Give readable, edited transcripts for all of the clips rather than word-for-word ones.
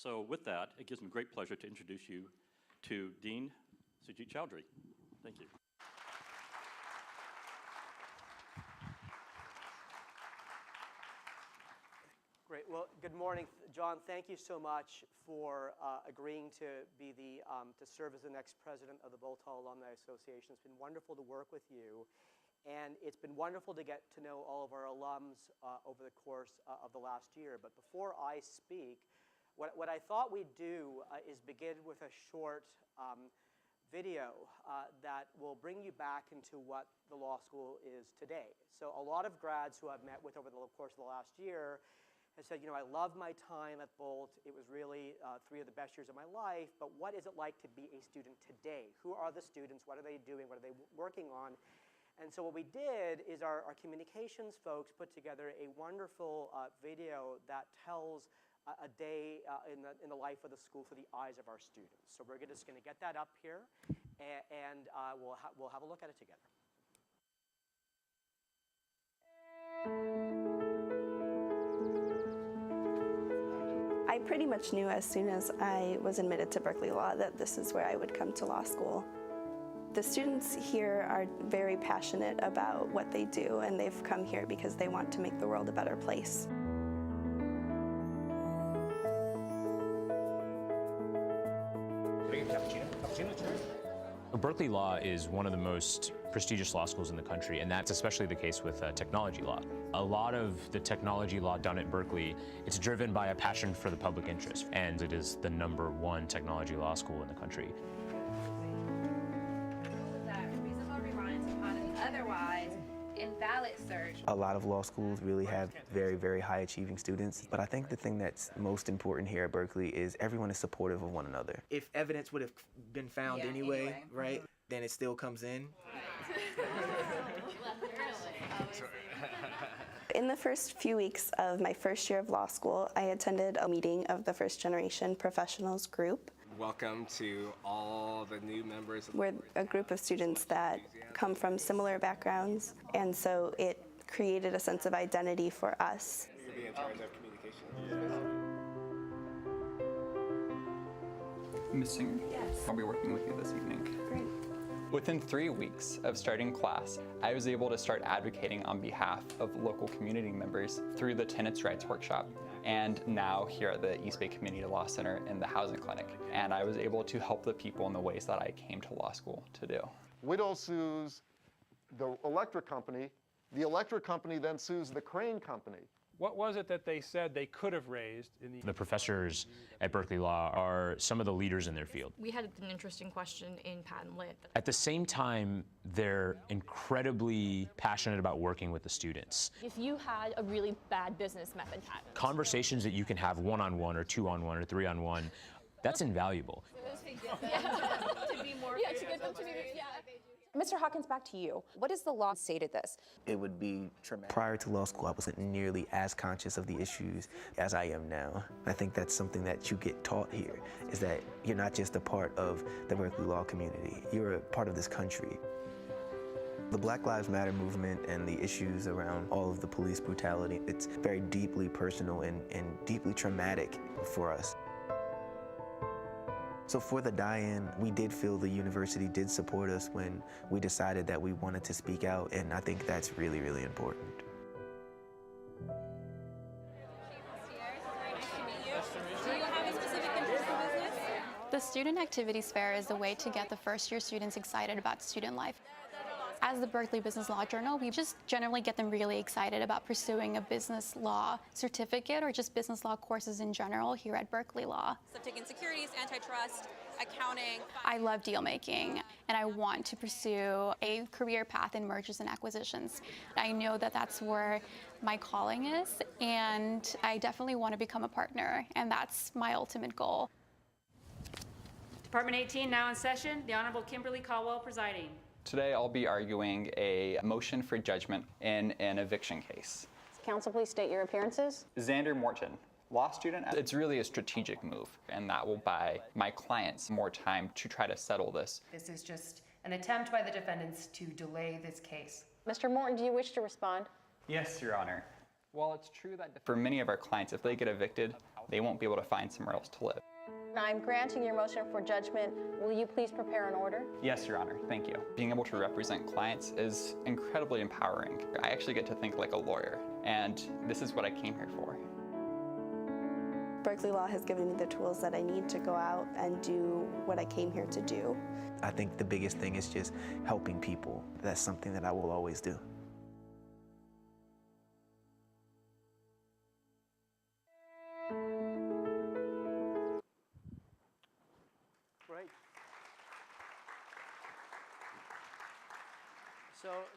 So with that, it gives me great pleasure to introduce you to Dean Sujit Choudhry. Thank you. Great. Well, good morning, John. Thank you so much for agreeing to be to serve as the next president of the Boltal Alumni Association. It's been wonderful to work with you, and it's been wonderful to get to know all of our alums over the course of the last year. But before I speak, what I thought we'd do is begin with a short video that will bring you back into what the law school is today. So a lot of grads who I've met with over the course of the last year has said, you know, I love my time at Bolt. It was really 3 of the best years of my life, but what is it like to be a student today? Who are the students? What are they doing? What are they working on? And so what we did is our communications folks put together a wonderful video that tells a day in the life of the school through the eyes of our students. So we're just going to get that up here, and we'll have a look at it together. I pretty much knew as soon as I was admitted to Berkeley Law that this is where I would come to law school. The students here are very passionate about what they do, and they've come here because they want to make the world a better place. Berkeley Law is one of the most prestigious law schools in the country, and that's especially the case with technology law. A lot of the technology law done at Berkeley, it's driven by a passion for the public interest, and it is the #1 technology law school in the country. Reasonable reliance upon an otherwise invalid search. A lot of law schools really have very, very high achieving students, but I think the thing that's most important here at Berkeley is everyone is supportive of one another. If evidence would have been found anyway, right, then it still comes in. In the first few weeks of my first year of law school, I attended a meeting of the First Generation Professionals group. Welcome to all the new members. We're a group of students that come from similar backgrounds, and so it created a sense of identity for us. You'll be in charge of communication. Ms. Singer? Yes. I'll be working with you this evening. Great. Within 3 weeks of starting class, I was able to start advocating on behalf of local community members through the Tenants' Rights Workshop, and now here at the East Bay Community Law Center in the Housing Clinic. And I was able to help the people in the ways that I came to law school to do. Widow sues the electric company. The electric company then sues the crane company. What was it that they said they could have raised in The professors at Berkeley Law are some of the leaders in their field. We had an interesting question in patent lit. At the same time, they're incredibly passionate about working with the students. If you had a really bad business method patent. Conversations that you can have one-on-one or two-on-one or three-on-one, that's invaluable. To be more Mr. Hawkins, back to you. What does the law say to this? It would be traumatic. Prior to law school, I wasn't nearly as conscious of the issues as I am now. I think that's something that you get taught here, is that you're not just a part of the Berkeley Law community, you're a part of this country. The Black Lives Matter movement and the issues around all of the police brutality, it's very deeply personal and deeply traumatic for us. So for the die-in, we did feel the university did support us when we decided that we wanted to speak out, and I think that's really, really important. The Student Activities Fair is a way to get the first-year students excited about student life. As the Berkeley Business Law Journal, we just generally get them really excited about pursuing a business law certificate or just business law courses in general here at Berkeley Law. So taking securities, antitrust, accounting. I love deal making, and I want to pursue a career path in mergers and acquisitions. I know that that's where my calling is, and I definitely want to become a partner, and that's my ultimate goal. Department 18 now in session. The Honorable Kimberly Caldwell presiding. Today I'll be arguing a motion for judgment in an eviction case. Counsel, please state your appearances. Xander Morton, law student. It's really a strategic move, and that will buy my clients more time to try to settle this. This is just an attempt by the defendants to delay this case. Mr. Morton, do you wish to respond? Yes, Your Honor. While it's true that for many of our clients, if they get evicted, they won't be able to find somewhere else to live. I'm granting your motion for judgment. Will you please prepare an order? Yes, Your Honor, thank you. Being able to represent clients is incredibly empowering. I actually get to think like a lawyer, and this is what I came here for. Berkeley Law has given me the tools that I need to go out and do what I came here to do. I think the biggest thing is just helping people. That's something that I will always do. Great.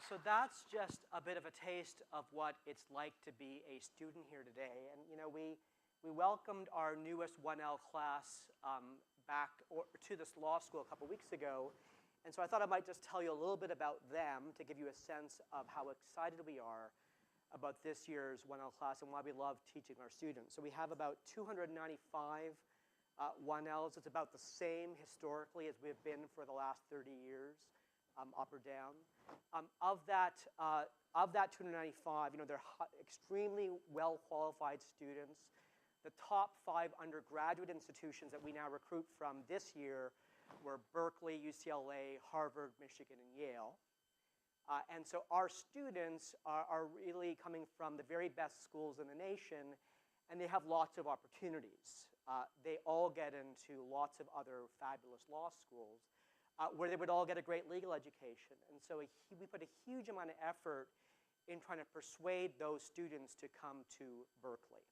So that's just a bit of a taste of what it's like to be a student here today. And you know, we welcomed our newest 1L class back to this law school a couple weeks ago. And so I thought I might just tell you a little bit about them to give you a sense of how excited we are about this year's 1L class and why we love teaching our students. So we have about 295 1Ls. It's about the same historically as we've been for the last 30 years, up or down. Of that 295, you know, they're extremely well-qualified students. The top 5 undergraduate institutions that we now recruit from this year were Berkeley, UCLA, Harvard, Michigan, and Yale. And so our students are really coming from the very best schools in the nation, and they have lots of opportunities. They all get into lots of other fabulous law schools where they would all get a great legal education. And so we put a huge amount of effort in trying to persuade those students to come to Berkeley.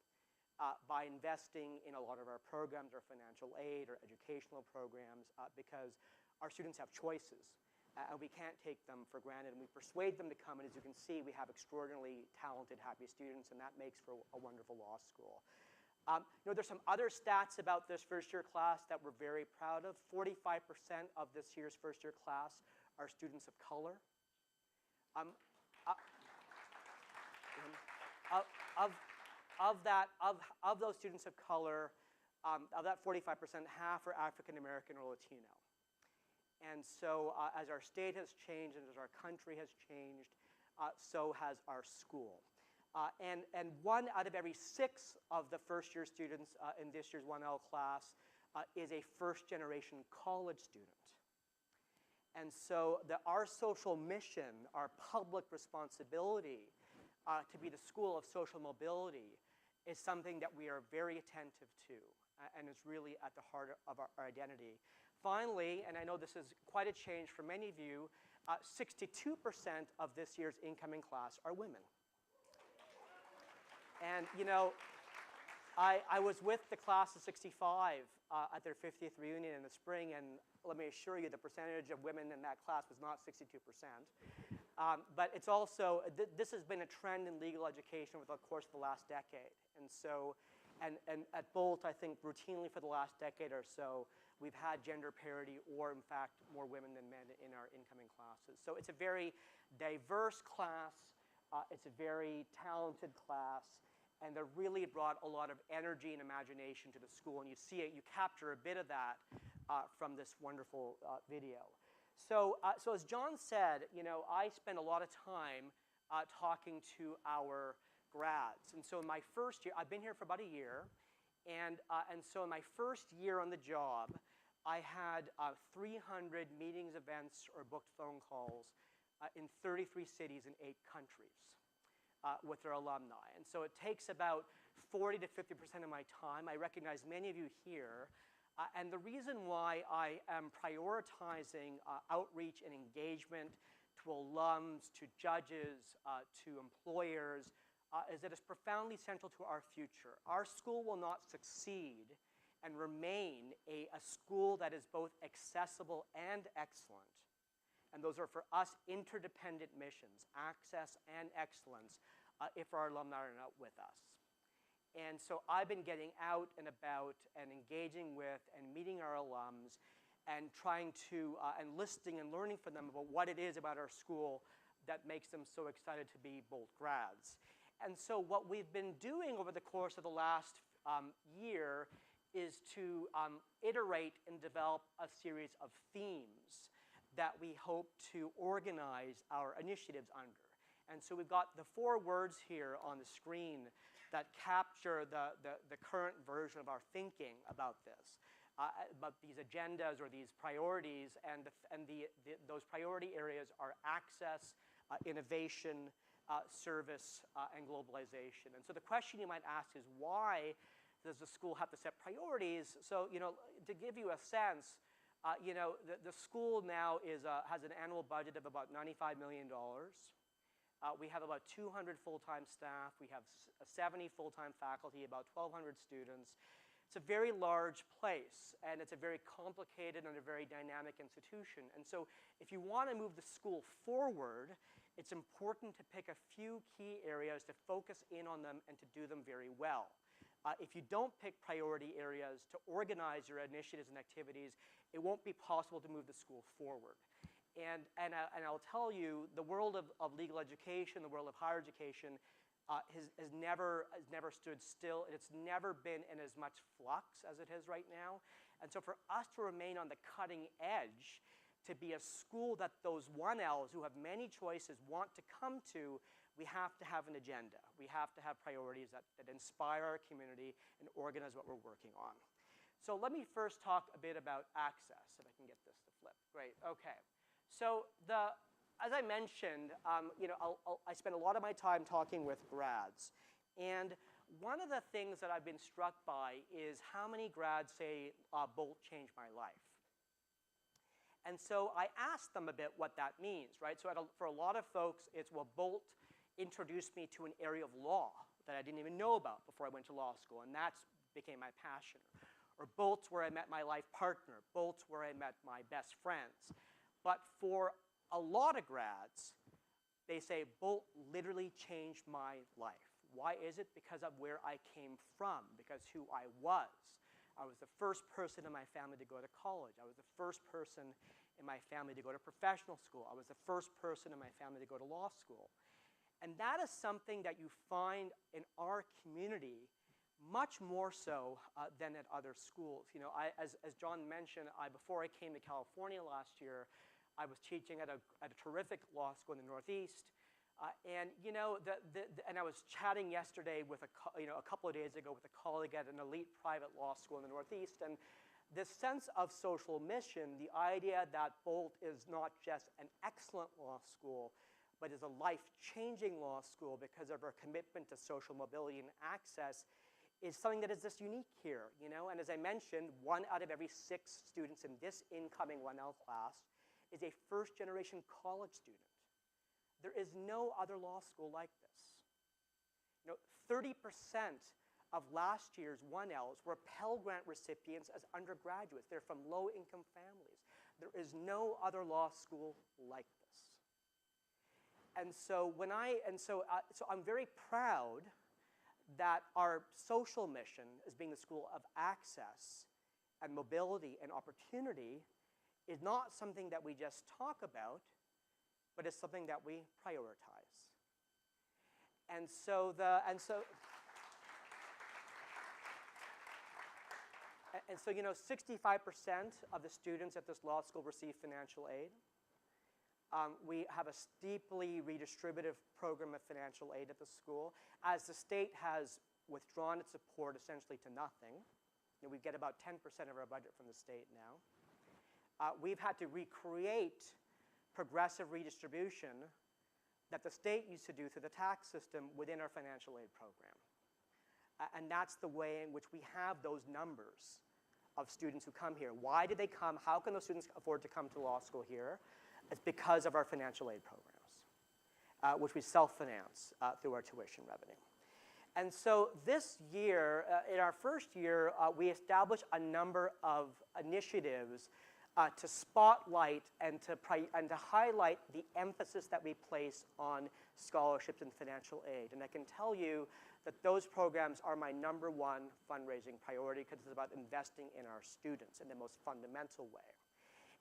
By investing in a lot of our programs, our financial aid, or educational programs, because our students have choices, and we can't take them for granted. And we persuade them to come, and as you can see, we have extraordinarily talented, happy students, and that makes for a wonderful law school. You know, there's some other stats about this first-year class that we're very proud of. 45% of this year's first-year class are students of color. Of those students of color, of that 45%, half are African American or Latino. And so as our state has changed and as our country has changed, so has our school. And 1 out of every 6 of the first-year students in this year's 1L class is a first-generation college student. And so our social mission, our public responsibility to be the school of social mobility is something that we are very attentive to, and is really at the heart of our identity. Finally, and I know this is quite a change for many of you, 62% of this year's incoming class are women. And you know, I was with the class of 65 at their 50th reunion in the spring, and let me assure you the percentage of women in that class was not 62%. But it's also, this has been a trend in legal education over the course of the last decade. And so, and at Bolt, I think routinely for the last decade or so, we've had gender parity or, in fact, more women than men in our incoming classes. So it's a very diverse class. It's a very talented class. And they've really brought a lot of energy and imagination to the school. And you see it, you capture a bit of that from this wonderful video. So as John said, you know, I spend a lot of time talking to our grads. And so in my first year, I've been here for about a year. And so in my first year on the job, I had 300 meetings, events, or booked phone calls in 33 cities in 8 countries. With their alumni. And so it takes about 40 to 50% of my time. I recognize many of you here. And the reason why I am prioritizing outreach and engagement to alums, to judges, to employers, is that it's profoundly central to our future. Our school will not succeed and remain a school that is both accessible and excellent. And those are, for us, interdependent missions, access and excellence, if our alumni are not with us. And so I've been getting out and about and engaging with and meeting our alums and trying to, and listening and learning from them about what it is about our school that makes them so excited to be Bolt grads. And so what we've been doing over the course of the last year is to iterate and develop a series of themes that we hope to organize our initiatives under. And so we've got the 4 words here on the screen that capture the current version of our thinking about this, about these agendas or these priorities, and those priority areas are access, innovation, service, and globalization. And so the question you might ask is, why does the school have to set priorities? So, to give you a sense, the school now has an annual budget of about $95 million. We have about 200 full-time staff. We have 70 full-time faculty, about 1,200 students. It's a very large place, and it's a very complicated and a very dynamic institution. And so if you want to move the school forward, it's important to pick a few key areas to focus in on them and to do them very well. If you don't pick priority areas to organize your initiatives and activities, it won't be possible to move the school forward. And I'll tell you, the world of legal education, the world of higher education, has never stood still. It's never been in as much flux as it is right now. And so for us to remain on the cutting edge, to be a school that those 1Ls who have many choices want to come to, we have to have an agenda. We have to have priorities that inspire our community and organize what we're working on. So let me first talk a bit about access, if I can get this to flip. Great, okay. So as I mentioned, I spend a lot of my time talking with grads. And one of the things that I've been struck by is how many grads say, Bolt changed my life. And so I asked them a bit what that means, right? So for a lot of folks, it's, well, Bolt introduced me to an area of law that I didn't even know about before I went to law school, and that became my passion. Or Bolt's where I met my life partner. Bolt's where I met my best friends. But for a lot of grads, they say, Bolt literally changed my life. Why is it? Because of where I came from, because who I was. I was the first person in my family to go to college. I was the first person in my family to go to professional school. I was the first person in my family to go to law school. And that is something that you find in our community much more so than at other schools. As John mentioned, before I came to California last year, I was teaching at a terrific law school in the Northeast. And I was chatting yesterday with a couple of days ago with a colleague at an elite private law school in the Northeast. And this sense of social mission, the idea that Bolt is not just an excellent law school, but is a life-changing law school because of our commitment to social mobility and access, is something that is just unique here. And as I mentioned, 1 out of every 6 students in this incoming 1L class is a first-generation college student. There is no other law school like this. 30% of last year's 1Ls were Pell Grant recipients as undergraduates. They're from low-income families. There is no other law school like this. And so I'm very proud that our social mission as being the school of access and mobility and opportunity is not something that we just talk about, but it's something that we prioritize. And so 65% of the students at this law school receive financial aid. We have a steeply redistributive program of financial aid at the school. As the state has withdrawn its support essentially to nothing, we get about 10% of our budget from the state now. We've had to recreate progressive redistribution that the state used to do through the tax system within our financial aid program. And that's the way in which we have those numbers of students who come here. Why did they come? How can those students afford to come to law school here? It's because of our financial aid programs, which we self-finance through our tuition revenue. And so this year, in our first year, we established a number of initiatives to spotlight and to highlight the emphasis that we place on scholarships and financial aid. And I can tell you that those programs are my #1 fundraising priority because it's about investing in our students in the most fundamental way.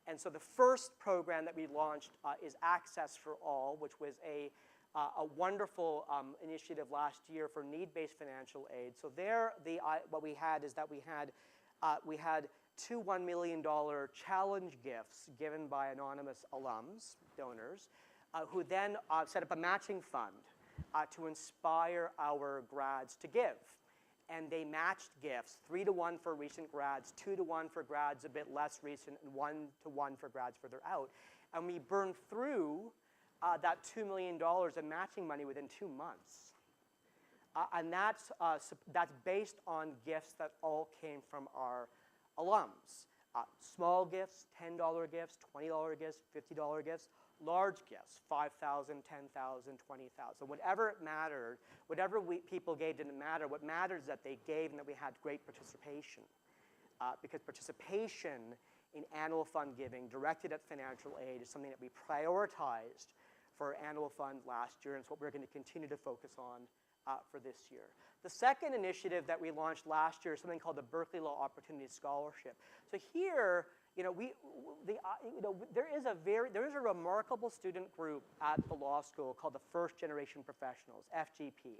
And so the first program that we launched is Access for All, which was a wonderful initiative last year for need-based financial aid. So there, what we had is that we had 2 $1 million challenge gifts given by anonymous alums, donors, who then set up a matching fund to inspire our grads to give. And they matched gifts, 3-to-1 for recent grads, 2-to-1 for grads a bit less recent, and 1-to-1 for grads further out. And we burned through that $2 million in matching money within 2 months. And that's based on gifts that all came from our alums. Small gifts, $10 gifts, $20 gifts, $50 gifts. Large gifts, $5,000, $10,000, $20,000, whatever it mattered, whatever people gave didn't matter. What mattered is that they gave and that we had great participation. Because participation in annual fund giving directed at financial aid is something that we prioritized for our annual fund last year, and it's what we're going to continue to focus on for this year. The second initiative that we launched last year is something called the Berkeley Law Opportunity Scholarship. So here, there is a remarkable student group at the law school called the First Generation Professionals, FGP.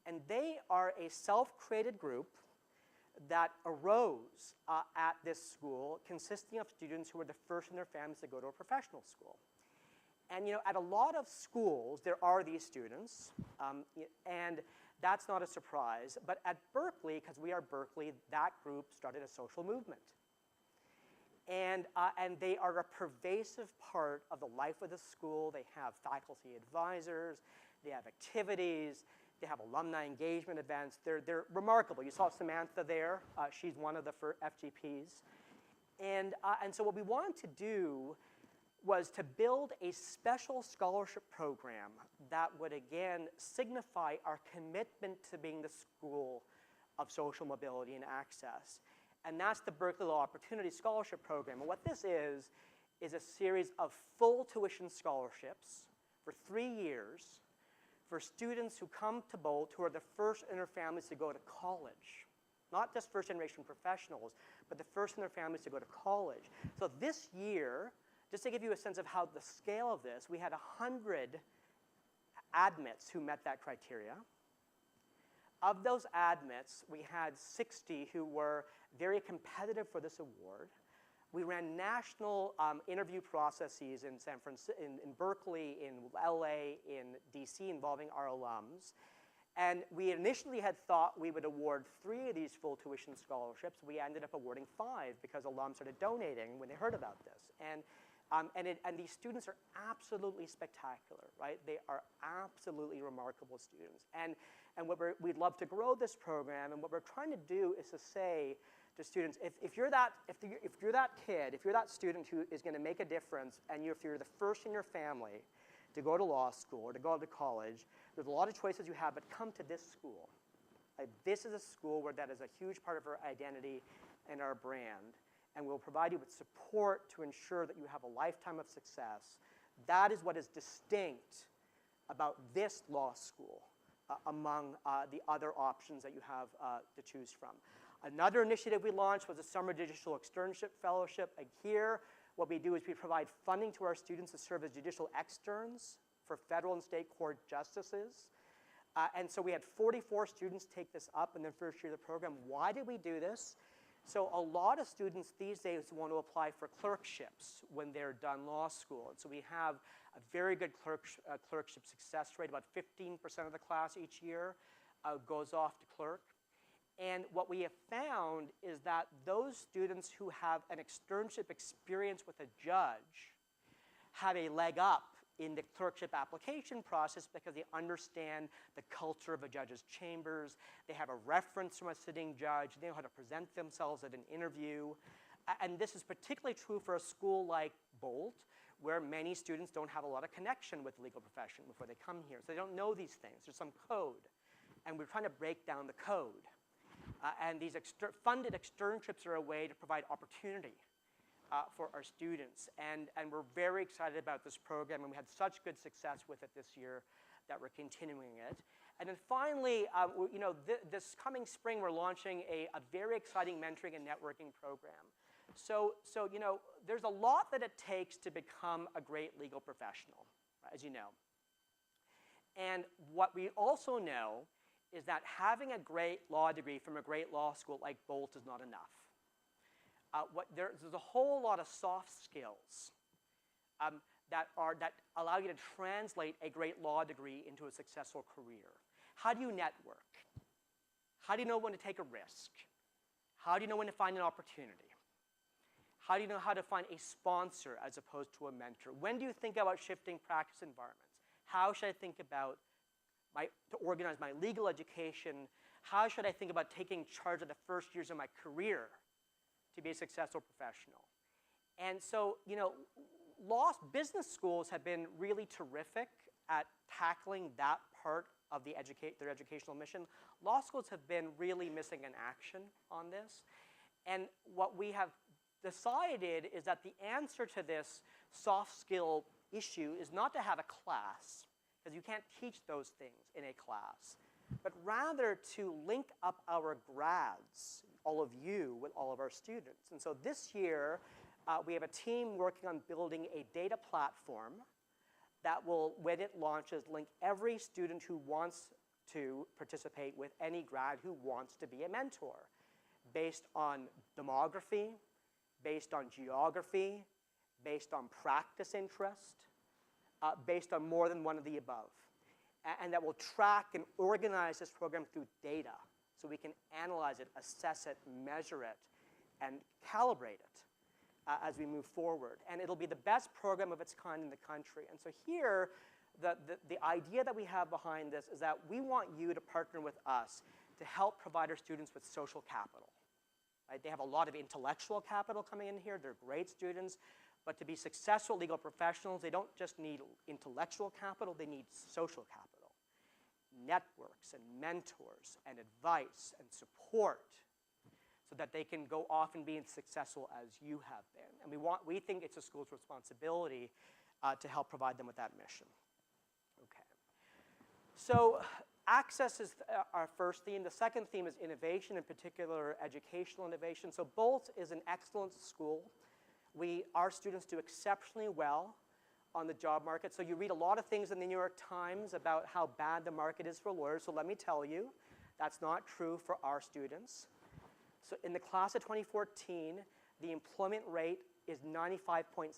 And they are a self-created group that arose at this school, consisting of students who were the first in their families to go to a professional school. And at a lot of schools, there are these students, and that's not a surprise. But at Berkeley, because we are Berkeley, that group started a social movement. And they are a pervasive part of the life of the school. They have faculty advisors, they have activities, they have alumni engagement events. They're remarkable. You saw Samantha there. She's one of the FGPs. And so what we wanted to do was to build a special scholarship program that would, again, signify our commitment to being the school of social mobility and access. And that's the Berkeley Law Opportunity Scholarship Program. And what this is a series of full tuition scholarships for 3 years for students who come to Bolt who are the first in their families to go to college. Not just first generation professionals, but the first in their families to go to college. So this year, just to give you a sense of how the scale of this, we had 100 admits who met that criteria. Of those admits, we had 60 who were very competitive for this award. We ran national interview processes in San Francisco, in Berkeley, in LA, in DC, involving our alums. And we initially had thought we would award 3 of these full tuition scholarships. We ended up awarding 5 because alums started donating when they heard about this. And these students are absolutely spectacular, right? They are absolutely remarkable students. And we'd love to grow this program, and what we're trying to do is to say to students, if you're that kid, if you're that student who is going to make a difference, and if you're the first in your family to go to law school or to go to college, there's a lot of choices you have, but come to this school. Like, this is a school where that is a huge part of our identity and our brand. And we'll provide you with support to ensure that you have a lifetime of success. That is what is distinct about this law school among the other options that you have to choose from. Another initiative we launched was a Summer Judicial Externship Fellowship. And here, what we do is we provide funding to our students to serve as judicial externs for federal and state court justices. And so we had 44 students take this up in their first year of the program. Why did we do this? So a lot of students these days want to apply for clerkships when they're done law school. And so we have a very good clerkship success rate. About 15% of the class each year goes off to clerk. And what we have found is that those students who have an externship experience with a judge have a leg up in the clerkship application process because they understand the culture of a judge's chambers. They have a reference from a sitting judge. They know how to present themselves at an interview. And this is particularly true for a school like Bolt, where many students don't have a lot of connection with the legal profession before they come here. So they don't know these things. There's some code. And we're trying to break down the code. And these funded externships are a way to provide opportunity for our students. And we're very excited about this program, and we had such good success with it this year that we're continuing it. And then finally, this coming spring, we're launching a very exciting mentoring and networking program. So there's a lot that it takes to become a great legal professional, as you know. And what we also know is that having a great law degree from a great law school like Bolt is not enough. There's a whole lot of soft skills that allow you to translate a great law degree into a successful career. How do you network? How do you know when to take a risk? How do you know when to find an opportunity? How do you know how to find a sponsor as opposed to a mentor? When do you think about shifting practice environments? How should I think about to organize my legal education? How should I think about taking charge of the first years of my career to be a successful professional? And so, you know, business schools have been really terrific at tackling that part of their educational mission. Law schools have been really missing in action on this. And what we have decided is that the answer to this soft skill issue is not to have a class, because you can't teach those things in a class, but rather to link up our grads, all of you, with all of our students. And so this year, we have a team working on building a data platform that will, when it launches, link every student who wants to participate with any grad who wants to be a mentor, based on demography, based on geography, based on practice interest, based on more than one of the above. And that will track and organize this program through data so we can analyze it, assess it, measure it, and calibrate it as we move forward. And it'll be the best program of its kind in the country. And so here, the idea that we have behind this is that we want you to partner with us to help provide our students with social capital. Right? They have a lot of intellectual capital coming in here. They're great students. But to be successful legal professionals, they don't just need intellectual capital, they need social capital. Networks and mentors and advice and support so that they can go off and be as successful as you have been. And we think it's a school's responsibility to help provide them with that mission. Okay. So access is our first theme. The second theme is innovation, in particular educational innovation. So Bolt is an excellent school. Our students do exceptionally well on the job market. So you read a lot of things in the New York Times about how bad the market is for lawyers. So let me tell you, that's not true for our students. So in the class of 2014, the employment rate is 95.67%.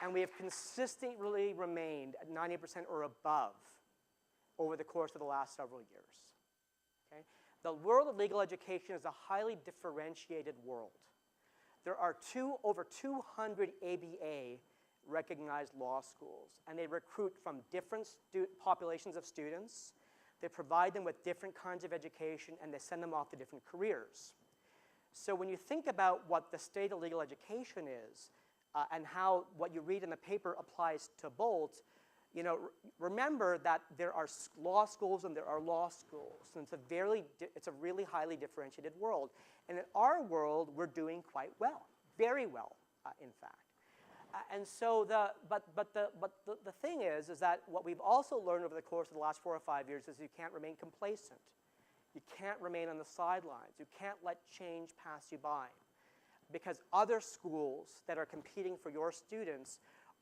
And we have consistently remained at 90% or above over the course of the last several years. Okay? The world of legal education is a highly differentiated world. There are over 200 ABA recognized law schools, and they recruit from different populations of students. They provide them with different kinds of education, and they send them off to different careers. So when you think about what the state of legal education is, and how what you read in the paper applies to Bolt, you know, remember that there are law schools and there are law schools. And it's a really highly differentiated world. And in our world, we're doing quite well, very well, in fact. And so but the thing is that what we've also learned over the course of the last 4 or 5 years is you can't remain complacent. You can't remain on the sidelines. You can't let change pass you by, because other schools that are competing for your students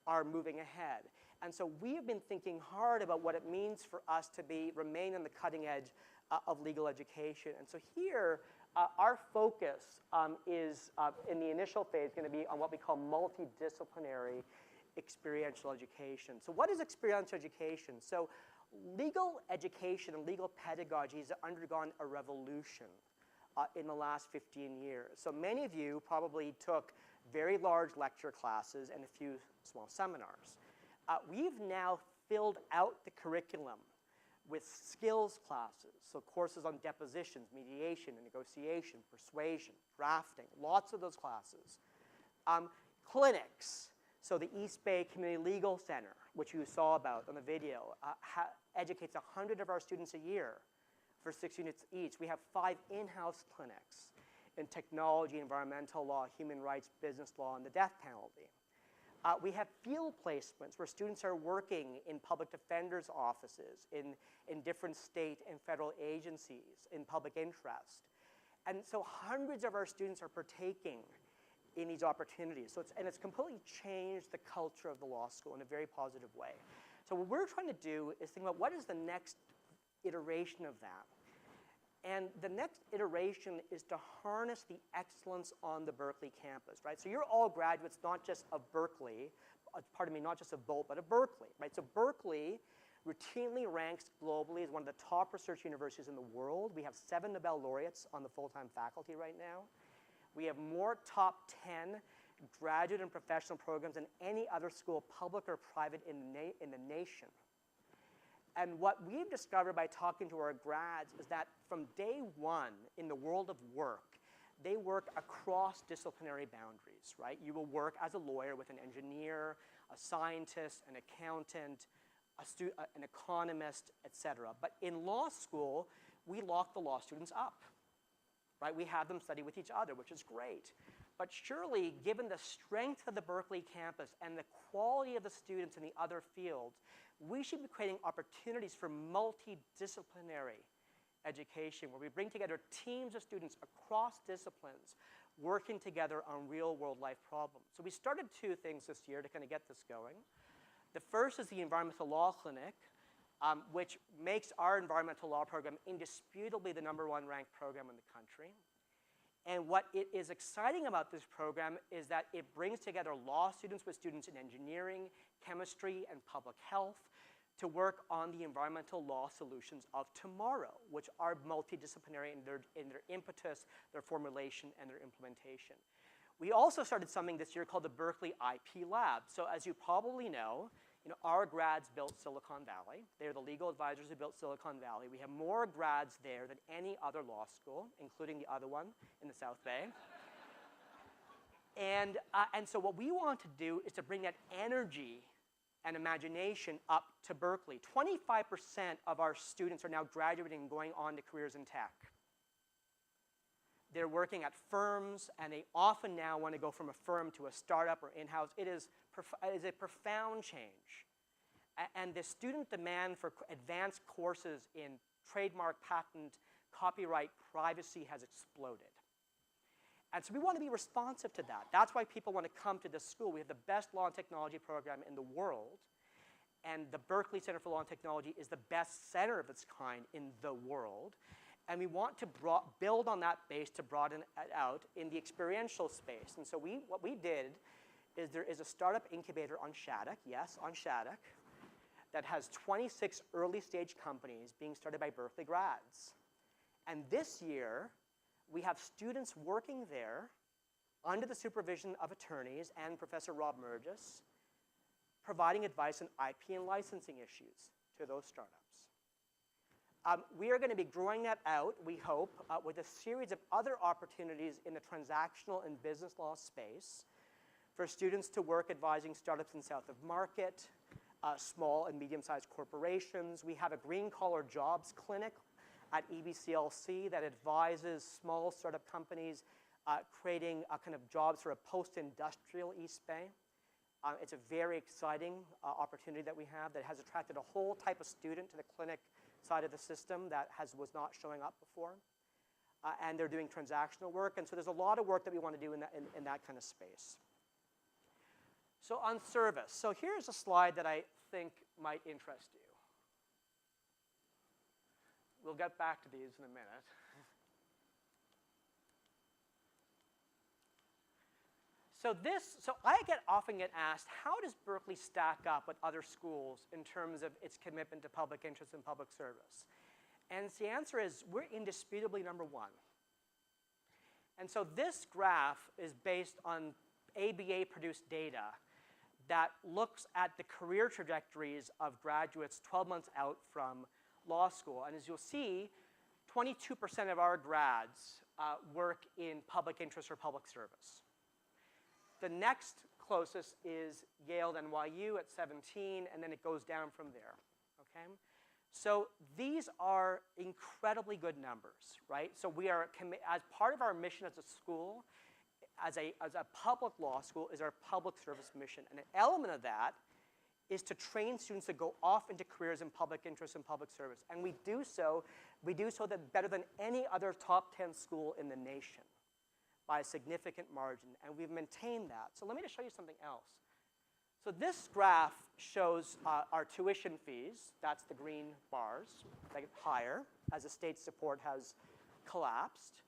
are moving ahead. And so we've been thinking hard about what it means for us to remain on the cutting edge of legal education. And so here, our focus is, in the initial phase, going to be on what we call multidisciplinary experiential education. So what is experiential education? So legal education and legal pedagogy has undergone a revolution in the last 15 years. So many of you probably took very large lecture classes and a few small seminars. We've now filled out the curriculum with skills classes, so courses on depositions, mediation and negotiation, persuasion, drafting, lots of those classes. Clinics, so the East Bay Community Legal Center, which you saw about on the video, educates 100 of our students a year for 6 units each. We have 5 in-house clinics in technology, environmental law, human rights, business law, and the death penalty. We have field placements where students are working in public defenders' offices, in different state and federal agencies, in public interest. And so hundreds of our students are partaking in these opportunities. So it's completely changed the culture of the law school in a very positive way. So what we're trying to do is think about what is the next iteration of that. And the next iteration is to harness the excellence on the Berkeley campus, right? So you're all graduates not just of Berkeley, pardon me, not just of Bolt, but of Berkeley, right? So Berkeley routinely ranks globally as one of the top research universities in the world. We have 7 Nobel laureates on the full-time faculty right now. We have more top 10 graduate and professional programs than any other school, public or private, in the nation. And what we've discovered by talking to our grads is that from day one in the world of work, they work across disciplinary boundaries, right? You will work as a lawyer with an engineer, a scientist, an accountant, an economist, etc. But in law school, we lock the law students up, right? We have them study with each other, which is great. But surely, given the strength of the Berkeley campus and the quality of the students in the other fields, we should be creating opportunities for multidisciplinary education, where we bring together teams of students across disciplines working together on real-world life problems. So we started 2 things this year to kind of get this going. The first is the Environmental Law Clinic, which makes our environmental law program indisputably the #1 ranked program in the country. And what it is exciting about this program is that it brings together law students with students in engineering, chemistry, and public health to work on the environmental law solutions of tomorrow, which are multidisciplinary in their impetus, their formulation, and their implementation. We also started something this year called the Berkeley IP Lab. So as you probably know, our grads built Silicon Valley. They're the legal advisors who built Silicon Valley. We have more grads there than any other law school, including the other one in the South Bay. And so what we want to do is to bring that energy and imagination up to Berkeley. 25% of our students are now graduating and going on to careers in tech. They're working at firms, and they often now want to go from a firm to a startup or in-house. It is a profound change. And the student demand for advanced courses in trademark, patent, copyright, privacy has exploded. And so we want to be responsive to that. That's why people want to come to this school. We have the best law and technology program in the world. And the Berkeley Center for Law and Technology is the best center of its kind in the world. And we want to build on that base to broaden it out in the experiential space. And so what we did is there is a startup incubator on Shattuck, yes, on Shattuck, that has 26 early stage companies being started by Berkeley grads. And this year, we have students working there under the supervision of attorneys and Professor Rob Murgis, providing advice on IP and licensing issues to those startups. We are going to be growing that out, we hope, with a series of other opportunities in the transactional and business law space for students to work advising startups in south of market, small and medium-sized corporations. We have a green-collar jobs clinic at EBCLC that advises small startup companies creating kind of jobs for a post-industrial East Bay. It's a very exciting opportunity that we have that has attracted a whole type of student to the clinic side of the system that was not showing up before. And they're doing transactional work. And so there's a lot of work that we want to do in that kind of space. So on service. So here's a slide that I think might interest you. We'll get back to these in a minute. So I often get asked, how does Berkeley stack up with other schools in terms of its commitment to public interest and public service? And the answer is, we're indisputably #1. And so this graph is based on ABA-produced data that looks at the career trajectories of graduates 12 months out from law school. And as you'll see, 22% of our grads work in public interest or public service. The next closest is Yale and NYU at 17, and then it goes down from there, okay? So these are incredibly good numbers, right? So we are, as part of our mission as a school, as a public law school, is our public service mission. And an element of that is to train students to go off into careers in public interest and public service. And we do so that better than any other top 10 school in the nation by a significant margin. And we've maintained that. So let me just show you something else. So this graph shows our tuition fees. That's the green bars. They get higher as the state support has collapsed.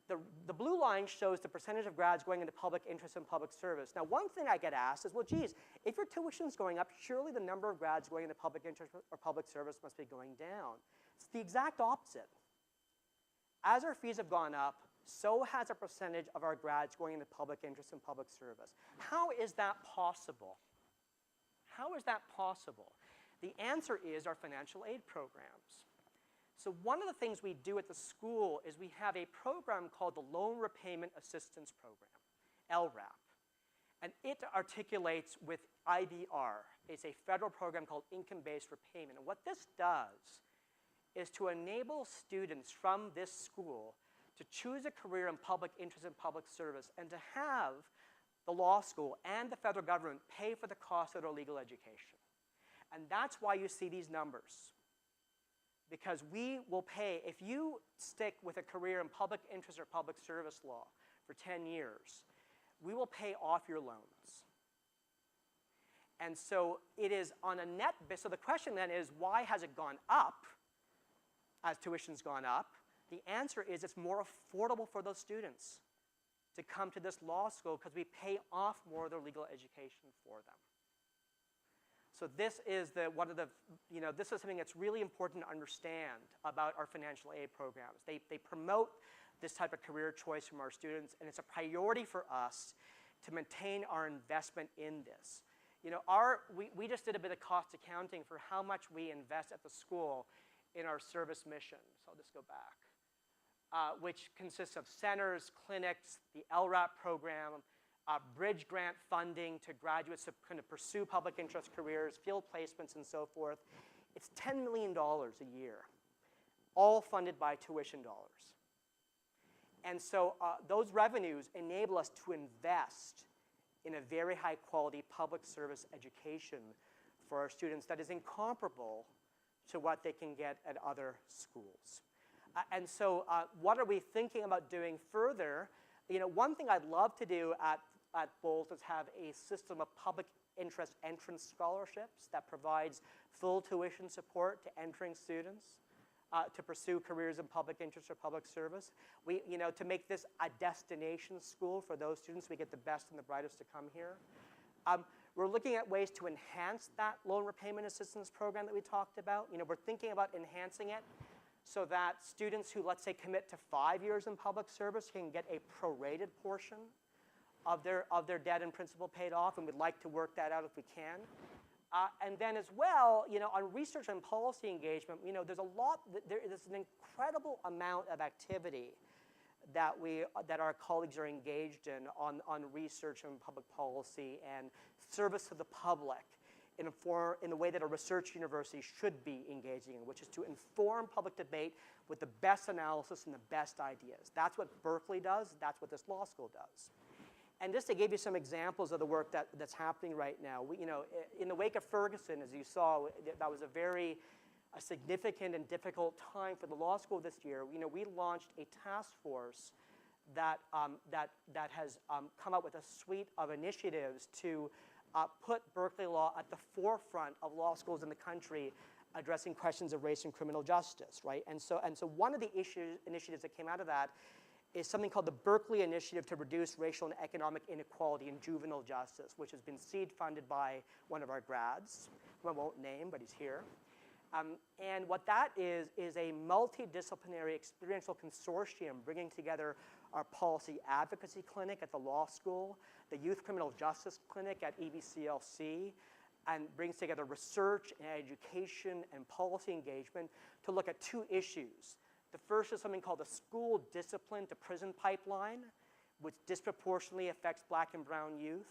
The blue line shows the percentage of grads going into public interest and public service. Now, one thing I get asked is, well, geez, if your tuition's going up, surely the number of grads going into public interest or public service must be going down. It's the exact opposite. As our fees have gone up, so has a percentage of our grads going into public interest and public service. How is that possible? How is that possible? The answer is our financial aid programs. So one of the things we do at the school is we have a program called the Loan Repayment Assistance Program, LRAP. And it articulates with IBR. It's a federal program called income-based repayment. And what this does is to enable students from this school to choose a career in public interest and public service and to have the law school and the federal government pay for the cost of their legal education. And that's why you see these numbers. Because we will pay, if you stick with a career in public interest or public service law for 10 years, we will pay off your loans. And so it is on a net basis. So the question then is, why has it gone up as tuition's gone up? The answer is it's more affordable for those students to come to this law school because we pay off more of their legal education for them. So this is this is something that's really important to understand about our financial aid programs. They promote this type of career choice from our students, and it's a priority for us to maintain our investment in this. You know, we just did a bit of cost accounting for how much we invest at the school in our service mission. So I'll just go back, which consists of centers, clinics, the LRAP program, bridge grant funding to graduates to kind of pursue public interest careers, field placements, and so forth. It's $10 million a year, all funded by tuition dollars. And so those revenues enable us to invest in a very high quality public service education for our students that is incomparable to what they can get at other schools. And so what are we thinking about doing further? You know, one thing I'd love to do at Bolt is have a system of public interest entrance scholarships that provides full tuition support to entering students to pursue careers in public interest or public service. To make this a destination school for those students, we get the best and the brightest to come here. We're looking at ways to enhance that loan repayment assistance program that we talked about. You know, we're thinking about enhancing it so that students who, let's say, commit to 5 years in public service can get a prorated portion of their debt and principal paid off, and we'd like to work that out if we can. And then as well, you know, on research and policy engagement, you know, there's an incredible amount of activity that our colleagues are engaged in on research and public policy and service to the public in the way that a research university should be engaging in, which is to inform public debate with the best analysis and the best ideas. That's what Berkeley does. That's what this law school does. And just to give you some examples of the work that's happening right now, in the wake of Ferguson, as you saw, that was a significant and difficult time for the law school this year. You know, we launched a task force that has come up with a suite of initiatives to put Berkeley Law at the forefront of law schools in the country addressing questions of race and criminal justice, right? And so one of the initiatives that came out of that is something called the Berkeley Initiative to Reduce Racial and Economic Inequality in Juvenile Justice, which has been seed funded by one of our grads, who I won't name, but he's here. And what that is a multidisciplinary experiential consortium bringing together our policy advocacy clinic at the law school, the youth criminal justice clinic at EBCLC, and brings together research and education and policy engagement to look at two issues. The first is something called the school discipline to prison pipeline, which disproportionately affects Black and brown youth.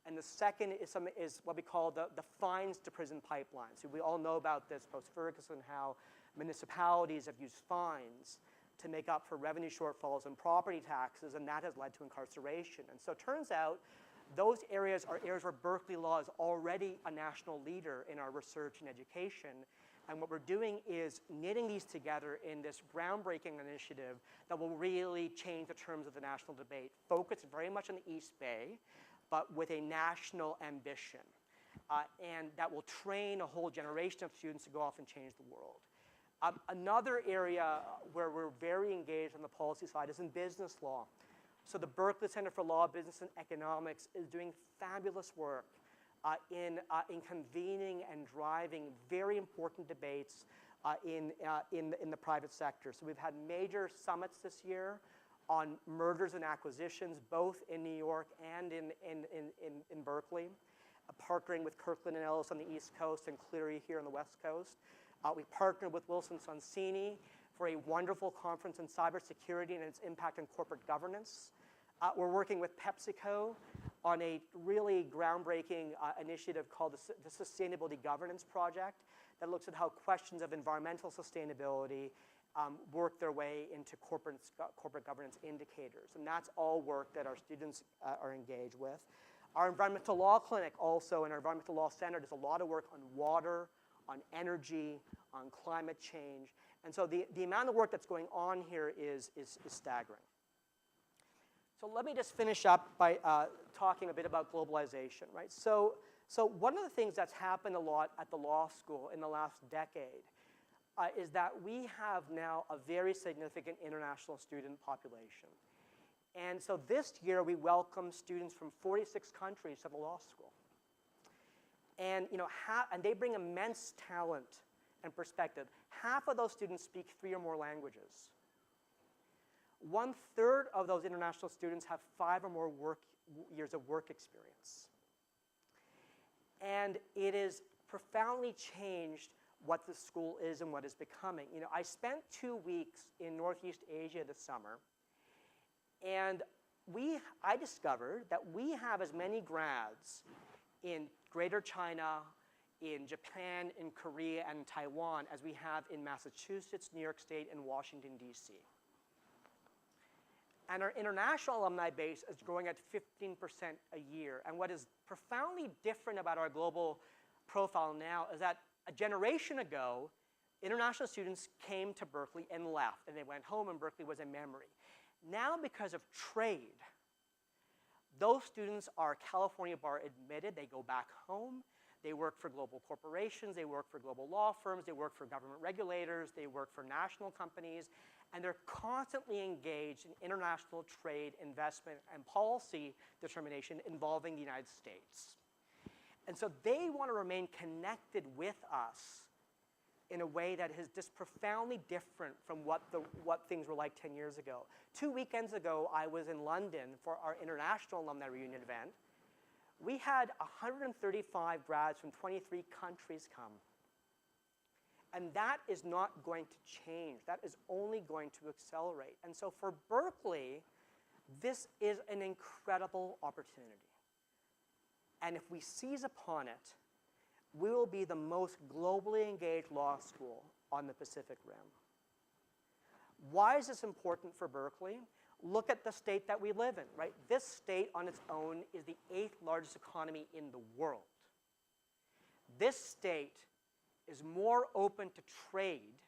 And the second is what we call the fines to prison pipeline. So we all know about this post-Ferguson, how municipalities have used fines to make up for revenue shortfalls in property taxes, and that has led to incarceration. And so it turns out those areas are areas where Berkeley Law is already a national leader in our research and education. And what we're doing is knitting these together in this groundbreaking initiative that will really change the terms of the national debate, focused very much on the East Bay, but with a national ambition. and that will train a whole generation of students to go off and change the world. Another area where we're very engaged on the policy side is in business law. So the Berkeley Center for Law, Business, and Economics is doing fabulous work in convening and driving very important debates in the private sector. So we've had major summits this year on mergers and acquisitions, both in New York and in Berkeley, partnering with Kirkland & Ellis on the East Coast and Cleary here on the West Coast. We partnered with Wilson Sonsini for a wonderful conference on cybersecurity and its impact on corporate governance. We're working with PepsiCo on a really groundbreaking initiative called the Sustainability Governance Project that looks at how questions of environmental sustainability work their way into corporate governance indicators. And that's all work that our students are engaged with. Our environmental law clinic also, and our environmental law center, does a lot of work on water, on energy, on climate change. And so the amount of work that's going on here is staggering. So let me just finish up by talking a bit about globalization, right? So one of the things that's happened a lot at the law school in the last decade is that we have now a very significant international student population. And so this year we welcome students from 46 countries to the law school. And, and they bring immense talent and perspective. Half of those students speak 3 or more languages. 1/3 of those international students have 5 or more years of work experience. And it has profoundly changed what the school is and what it's becoming. I spent 2 weeks in Northeast Asia this summer, and I discovered that we have as many grads in Greater China, in Japan, in Korea, and Taiwan as we have in Massachusetts, New York State, and Washington, D.C. And our international alumni base is growing at 15% a year. And what is profoundly different about our global profile now is that a generation ago, international students came to Berkeley and left, and they went home, and Berkeley was a memory. Now, because of trade, those students are California bar admitted. They go back home. They work for global corporations. They work for global law firms. They work for government regulators. They work for national companies. And they're constantly engaged in international trade, investment, and policy determination involving the United States. And so they want to remain connected with us in a way that is just profoundly different from what things were like 10 years ago. 2 weekends ago, I was in London for our international alumni reunion event. We had 135 grads from 23 countries come. And that is not going to change. That is only going to accelerate. And so for Berkeley, this is an incredible opportunity. And if we seize upon it, we will be the most globally engaged law school on the Pacific Rim. Why is this important for Berkeley? Look at the state that we live in, right? This state on its own is the 8th largest economy in the world. This state is more open to trade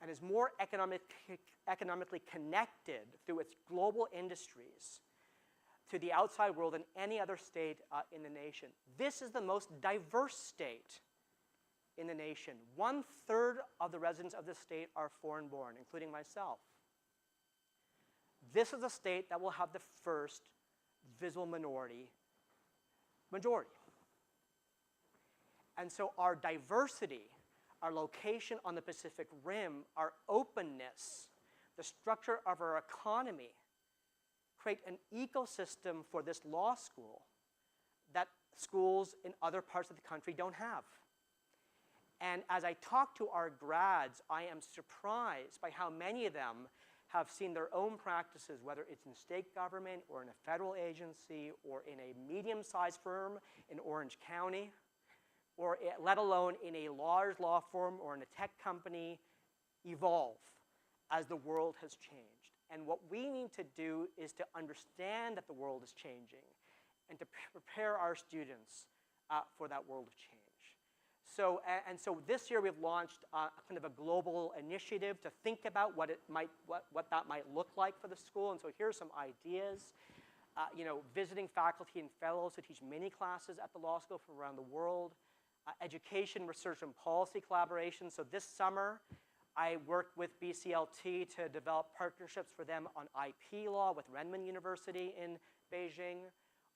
and is more economically connected through its global industries to the outside world than any other state in the nation. This is the most diverse state in the nation. 1/3 of the residents of this state are foreign-born, including myself. This is a state that will have the first visible minority majority. And so our diversity, our location on the Pacific Rim, our openness, the structure of our economy, create an ecosystem for this law school that schools in other parts of the country don't have. And as I talk to our grads, I am surprised by how many of them have seen their own practices, whether it's in state government or in a federal agency or in a medium-sized firm in Orange County, or let alone in a large law firm or in a tech company, evolve as the world has changed. And what we need to do is to understand that the world is changing and to prepare our students for that world of change. So this year we've launched kind of a global initiative to think about what that might look like for the school. And so here's some ideas. visiting faculty and fellows to teach mini classes at the law school from around the world, education, research, and policy collaboration. So this summer, I worked with BCLT to develop partnerships for them on IP law with Renmin University in Beijing,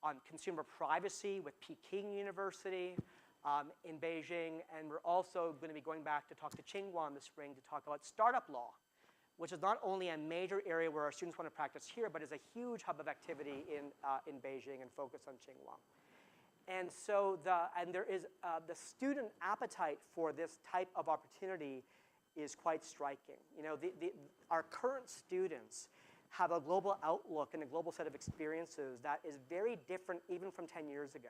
on consumer privacy with Peking University in Beijing, and we're also going to be going back to talk to Tsinghua in the spring to talk about startup law, which is not only a major area where our students want to practice here, but is a huge hub of activity in Beijing and focus on Tsinghua. And so there is the student appetite for this type of opportunity is quite striking. Our current students have a global outlook and a global set of experiences that is very different even from 10 years ago.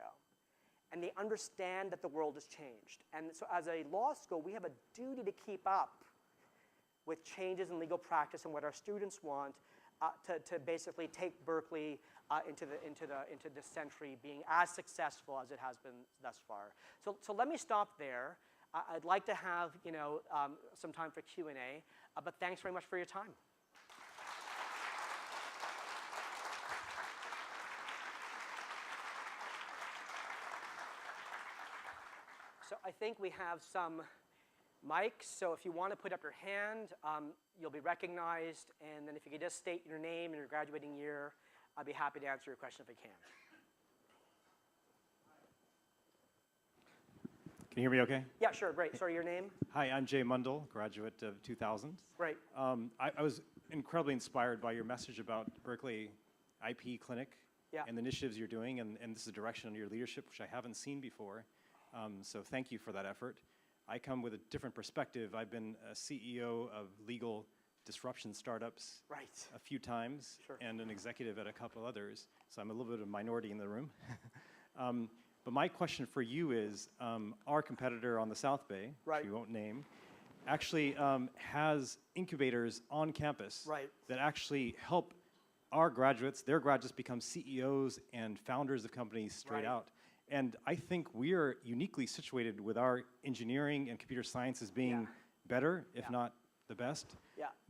And they understand that the world has changed. And so as a law school, we have a duty to keep up with changes in legal practice and what our students want to basically take Berkeley into this century being as successful as it has been thus far. So let me stop there. I'd like to have some time for Q&A, but thanks very much for your time. So I think we have some mics, so if you want to put up your hand, you'll be recognized, and then if you could just state your name and your graduating year, I'd be happy to answer your question if I can. Can you hear me okay? Yeah, sure, great. Sorry, your name? Hi, I'm Jay Mundell, graduate of 2000. Great. I was incredibly inspired by your message about Berkeley IP Clinic and the initiatives you're doing, and this is a direction under your leadership which I haven't seen before. So thank you for that effort. I come with a different perspective. I've been a CEO of legal disruption startups a few times and an executive at a couple others, so I'm a little bit of a minority in the room. But my question for you is, our competitor on the South Bay, which we won't name, actually has incubators on campus that actually help our graduates, their graduates become CEOs and founders of companies straight out. And I think we are uniquely situated with our engineering and computer sciences being better, if not the best,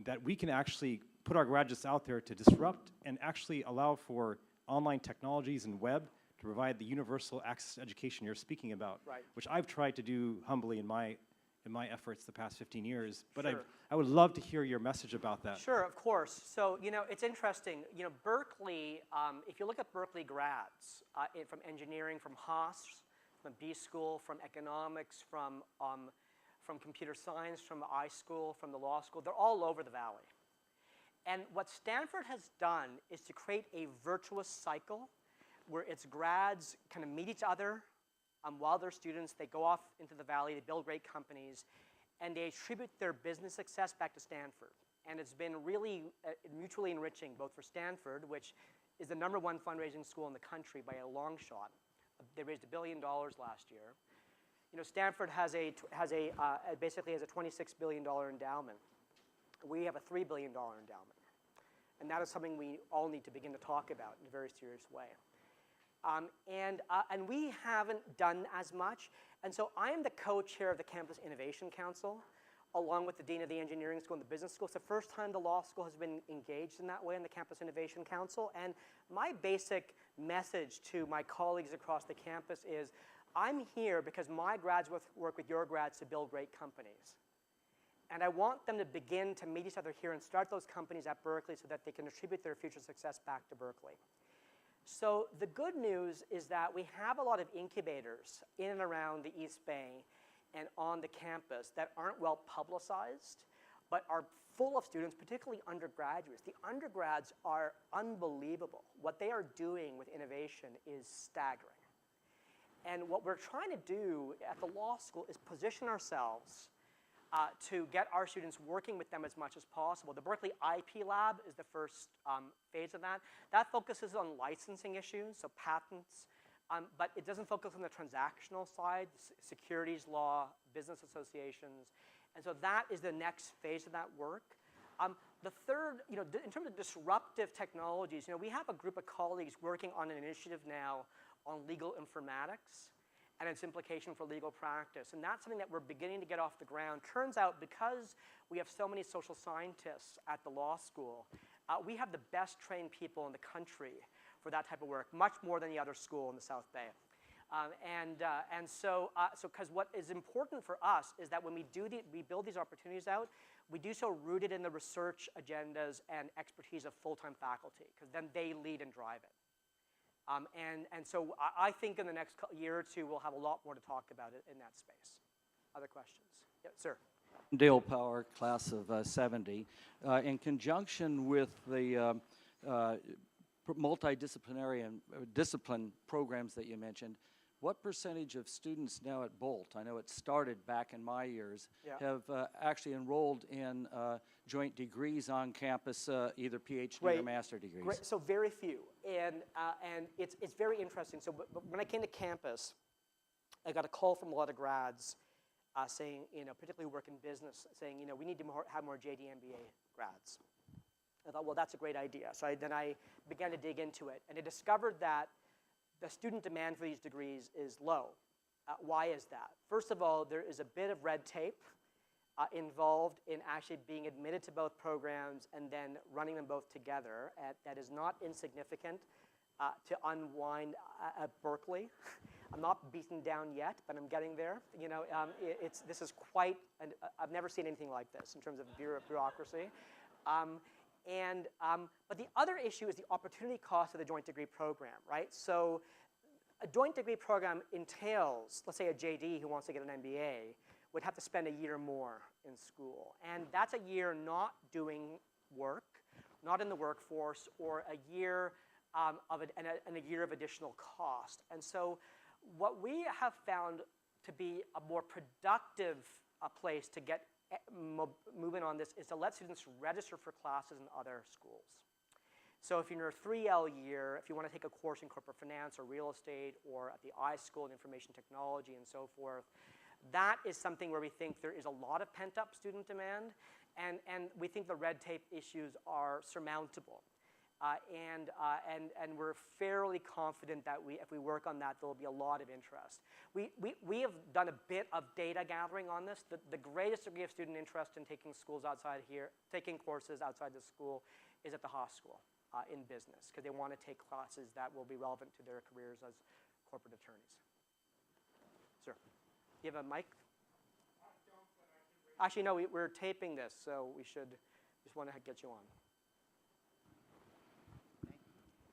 that we can actually put our graduates out there to disrupt and actually allow for online technologies and web to provide the universal access to education you're speaking about, which I've tried to do humbly in my efforts the past 15 years. But I would love to hear your message about that. Sure, of course. So, it's interesting. Berkeley, if you look at Berkeley grads from engineering, from Haas, from B School, from economics, from computer science, from I School, from the law school, they're all over the valley. And what Stanford has done is to create a virtuous cycle where its grads kind of meet each other while they're students. They go off into the valley, they build great companies, and they attribute their business success back to Stanford. And it's been really mutually enriching, both for Stanford, which is the #1 fundraising school in the country by a long shot. They raised $1 billion last year. Stanford basically has a $26 billion endowment. We have a $3 billion endowment. And that is something we all need to begin to talk about in a very serious way. And we haven't done as much. And so I am the co-chair of the Campus Innovation Council, along with the Dean of the Engineering School and the Business School. It's the first time the law school has been engaged in that way in the Campus Innovation Council. And my basic message to my colleagues across the campus is, I'm here because my grads work with your grads to build great companies. And I want them to begin to meet each other here and start those companies at Berkeley so that they can attribute their future success back to Berkeley. So the good news is that we have a lot of incubators in and around the East Bay and on the campus that aren't well publicized, but are full of students, particularly undergraduates. The undergrads are unbelievable. What they are doing with innovation is staggering. And what we're trying to do at the law school is position ourselves to get our students working with them as much as possible. The Berkeley IP Lab is the first phase of that. That focuses on licensing issues, so patents, but it doesn't focus on the transactional side, securities law, business associations. And so that is the next phase of that work. The third, in terms of disruptive technologies, we have a group of colleagues working on an initiative now on legal informatics and its implication for legal practice. And that's something that we're beginning to get off the ground. Turns out, because we have so many social scientists at the law school, we have the best trained people in the country for that type of work, much more than the other school in the South Bay. Because what is important for us is that when we build these opportunities out, we do so rooted in the research agendas and expertise of full-time faculty, because then they lead and drive it. So I think in the next year or two, we'll have a lot more to talk about it in that space. Other questions? Yeah, sir. Dale Power, class of 70. In conjunction with the multidisciplinary and discipline programs that you mentioned, what percentage of students now at Bolt, I know it started back in my years, have actually enrolled in joint degrees on campus, either PhD or master degrees? Great. So very few, and it's very interesting. So but when I came to campus, I got a call from a lot of grads saying, particularly work in business, saying, we need to have more JD MBA grads. I thought, well, that's a great idea. So then I began to dig into it, and I discovered that the student demand for these degrees is low. Why is that? First of all, there is a bit of red tape involved in actually being admitted to both programs and then running them both together. That is not insignificant to unwind at Berkeley. I'm not beaten down yet, but I'm getting there. This is quite, I've never seen anything like this in terms of bureaucracy. But the other issue is the opportunity cost of the joint degree program, right? So a joint degree program entails, let's say a JD who wants to get an MBA would have to spend a year more in school. And that's a year not doing work, not in the workforce, or a year and a year of additional cost. And so what we have found to be a more productive place to get moving on this is to let students register for classes in other schools. So if you're in a 3L year, if you want to take a course in corporate finance or real estate or at the I School in information technology and so forth, that is something where we think there is a lot of pent-up student demand, and we think the red tape issues are surmountable. And we're fairly confident that if we work on that, there'll be a lot of interest. We have done a bit of data gathering on this. The greatest degree of student interest in taking courses outside the school is at the Haas School in business, because they want to take classes that will be relevant to their careers as corporate attorneys. Sir, you have a mic? Actually, no, we're taping this, so we should just want to get you on.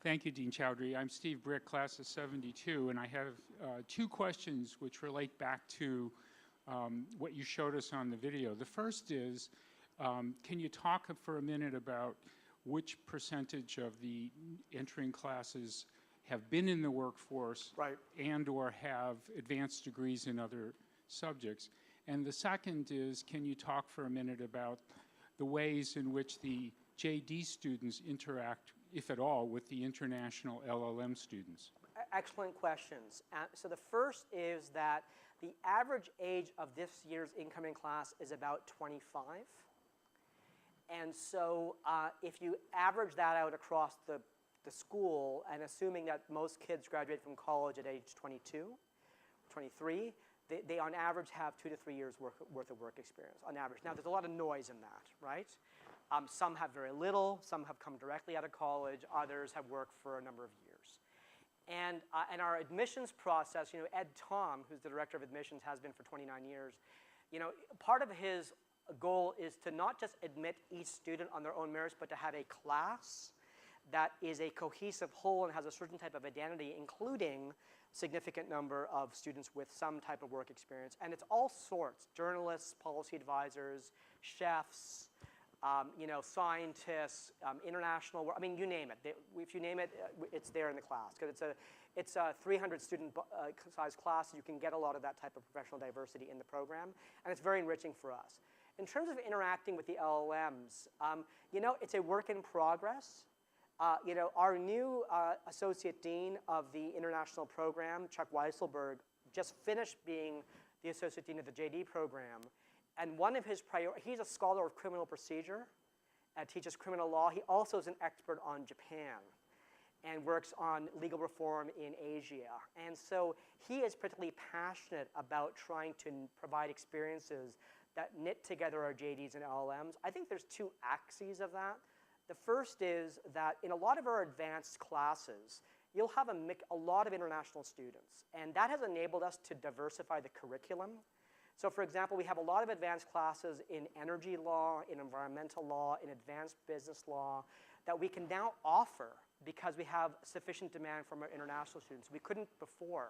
Thank you, Dean Choudhry. I'm Steve Brick, class of 72, and I have two questions which relate back to what you showed us on the video. The first is, can you talk for a minute about which percentage of the entering classes have been in the workforce and or have advanced degrees in other subjects? And the second is, can you talk for a minute about the ways in which the JD students interact, if at all, with the international LLM students? Excellent questions. So the first is that the average age of this year's incoming class is about 25. And so if you average that out across the school, and assuming that most kids graduate from college at age 22, 23, they on average have 2 to 3 years worth of work experience, on average. Now, there's a lot of noise in that, right? Some have very little, some have come directly out of college, others have worked for a number of years. And our admissions process, Ed Tom, who's the director of admissions, has been for 29 years, part of his goal is to not just admit each student on their own merits, but to have a class that is a cohesive whole and has a certain type of identity, including significant number of students with some type of work experience. And it's all sorts: journalists, policy advisors, chefs, scientists, international work. I mean, you name it. If you name it, it's there in the class. Because it's a 300 student size class. You can get a lot of that type of professional diversity in the program, and it's very enriching for us. In terms of interacting with the LLMs, it's a work in progress. Our new associate dean of the international program, Chuck Weisselberg, just finished being the associate dean of the JD program. And one of his priorities, he's a scholar of criminal procedure and teaches criminal law. He also is an expert on Japan and works on legal reform in Asia. And so he is particularly passionate about trying to provide experiences that knit together our JDs and LLMs. I think there's two axes of that. The first is that in a lot of our advanced classes, you'll have a lot of international students, and that has enabled us to diversify the curriculum. So for example, we have a lot of advanced classes in energy law, in environmental law, in advanced business law that we can now offer because we have sufficient demand from our international students. We couldn't before.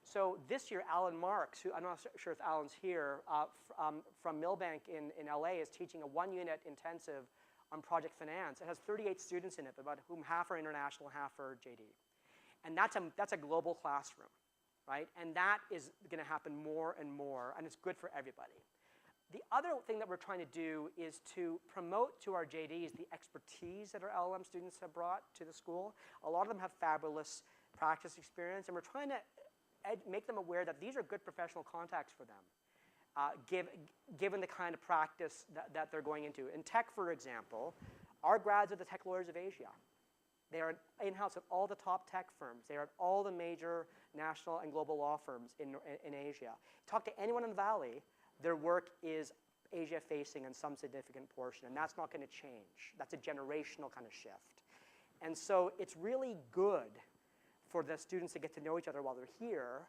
So this year, Alan Marks, who I'm not sure if Alan's here, from Milbank in LA, is teaching a 1-unit intensive on project finance. It has 38 students in it, about whom half are international, half are JD. And that's a global classroom, right? And that is going to happen more and more, and it's good for everybody. The other thing that we're trying to do is to promote to our JDs the expertise that our LLM students have brought to the school. A lot of them have fabulous practice experience, and we're trying to make them aware that these are good professional contacts for them, given the kind of practice that they're going into. In tech, for example, our grads are the tech lawyers of Asia. They are in-house at all the top tech firms. They are at all the major national and global law firms in Asia. Talk to anyone in the Valley, their work is Asia-facing in some significant portion, and that's not going to change. That's a generational kind of shift. And so it's really good for the students to get to know each other while they're here,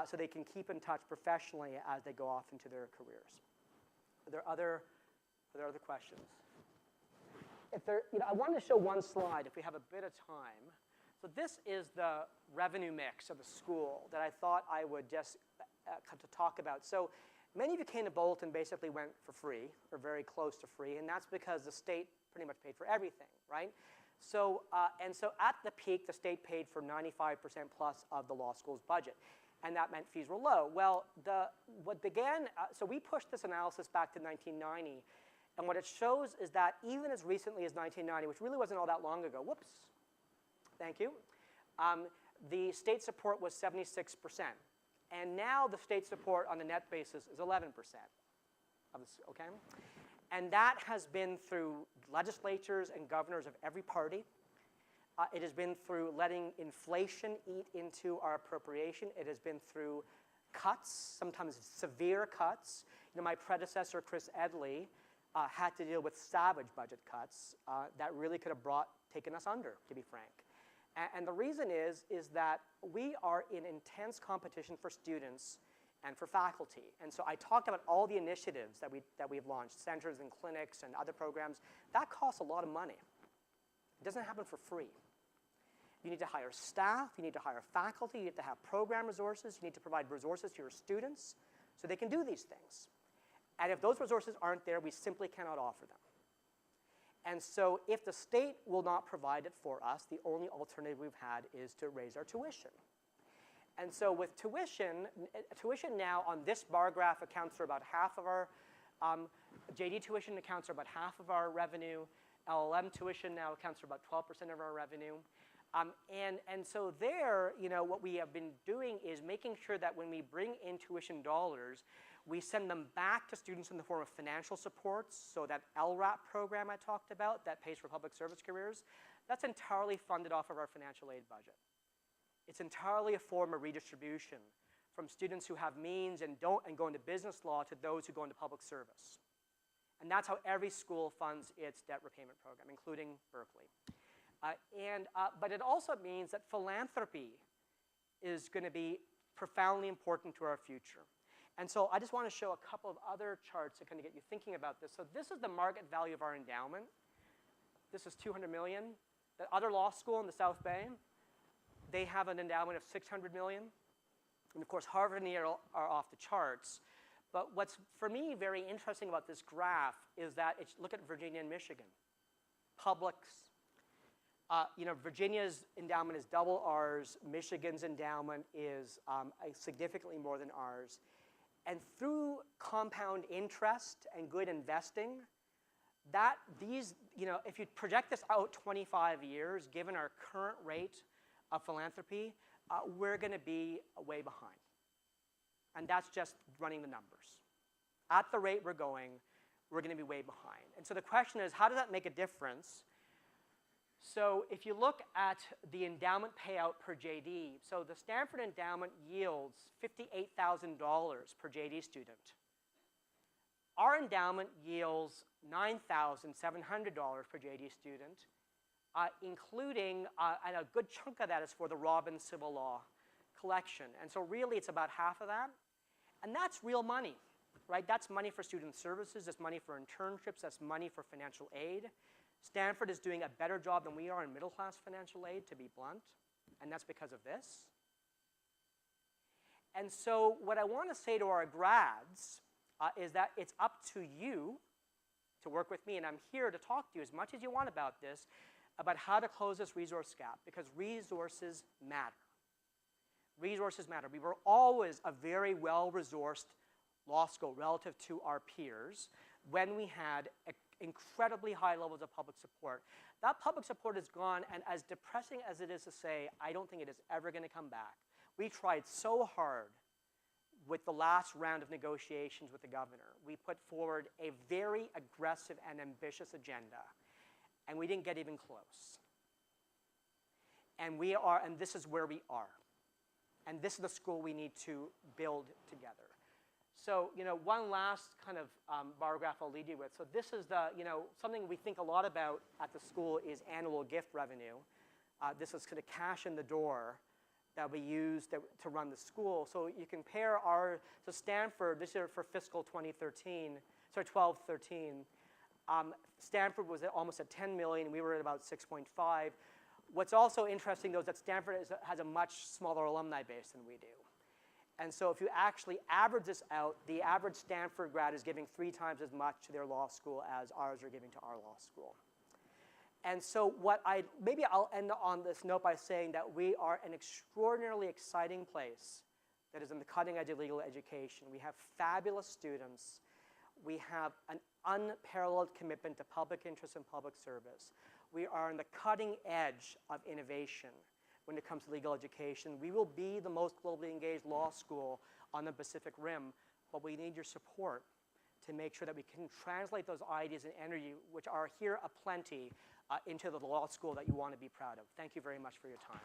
so they can keep in touch professionally as they go off into their careers. Are there other questions? I wanted to show one slide if we have a bit of time. So this is the revenue mix of the school that I thought I would just come to talk about. So many of you came to Bolton basically went for free, or very close to free, and that's because the state pretty much paid for everything, right? So, and so at the peak, the state paid for 95% plus of the law school's budget, and that meant fees were low. Well, so we pushed this analysis back to 1990, and what it shows is that even as recently as 1990, which really wasn't all that long ago, whoops, thank you, the state support was 76%. And now the state support on a net basis is 11%. Okay? And that has been through legislatures and governors of every party. It has been through letting inflation eat into our appropriation. It has been through cuts, sometimes severe cuts. My predecessor, Chris Edley, had to deal with savage budget cuts that really could have taken us under, to be frank. And the reason is that we are in intense competition for students and for faculty. And so I talked about all the initiatives that we've launched, centers and clinics and other programs. That costs a lot of money. It doesn't happen for free. You need to hire staff, you need to hire faculty, you need to have program resources, you need to provide resources to your students so they can do these things. And if those resources aren't there, we simply cannot offer them. And so if the state will not provide it for us, the only alternative we've had is to raise our tuition. And so with tuition now on this bar graph accounts for about half of our, JD tuition accounts for about half of our revenue. LLM tuition now accounts for about 12% of our revenue. And so there, what we have been doing is making sure that when we bring in tuition dollars, we send them back to students in the form of financial supports. So that LRAP program I talked about that pays for public service careers, that's entirely funded off of our financial aid budget. It's entirely a form of redistribution from students who have means and go into business law to those who go into public service. And that's how every school funds its debt repayment program, including Berkeley. But it also means that philanthropy is going to be profoundly important to our future. And so I just want to show a couple of other charts to kind of get you thinking about this. So this is the market value of our endowment. This is $200 million. The other law school in the South Bay, they have an endowment of $600 million. And of course, Harvard and Yale are off the charts. But what's, for me, very interesting about this graph is that look at Virginia and Michigan. Publics. Virginia's endowment is double ours. Michigan's endowment is significantly more than ours. And through compound interest and good investing, if you project this out 25 years, given our current rate of philanthropy, we're going to be way behind. And that's just running the numbers. At the rate we're going, we're going to be way behind. And so the question is, how does that make a difference? So if you look at the endowment payout per JD, so the Stanford endowment yields $58,000 per JD student. Our endowment yields $9,700 per JD student, including, and a good chunk of that is for the Robbins Civil Law collection. And so really it's about half of that. And that's real money, right? That's money for student services, that's money for internships, that's money for financial aid. Stanford is doing a better job than we are in middle-class financial aid, to be blunt, and that's because of this. And so what I want to say to our grads is that it's up to you to work with me, and I'm here to talk to you as much as you want about this, about how to close this resource gap, because resources matter. Resources matter. We were always a very well-resourced law school relative to our peers when we had incredibly high levels of public support. That public support is gone, and as depressing as it is to say, I don't think it is ever going to come back. We tried so hard with the last round of negotiations with the governor. We put forward a very aggressive and ambitious agenda, and we didn't get even close. And this is where we are. And this is the school we need to build together. So, one last kind of bar graph I'll lead you with. So this is something we think a lot about at the school is annual gift revenue. This is kind of cash in the door that we use to run the school. So you compare so Stanford, this year for fiscal 2013, sorry, 12-13, Stanford was almost at 10 million, we were at about 6.5. What's also interesting, though, is that Stanford has a much smaller alumni base than we do. And so if you actually average this out, the average Stanford grad is giving 3 times as much to their law school as ours are giving to our law school. And so maybe I'll end on this note by saying that we are an extraordinarily exciting place that is in the cutting edge of legal education. We have fabulous students. We have an unparalleled commitment to public interest and public service. We are on the cutting edge of innovation when it comes to legal education. We will be the most globally engaged law school on the Pacific Rim, but we need your support to make sure that we can translate those ideas and energy, which are here aplenty, into the law school that you want to be proud of. Thank you very much for your time.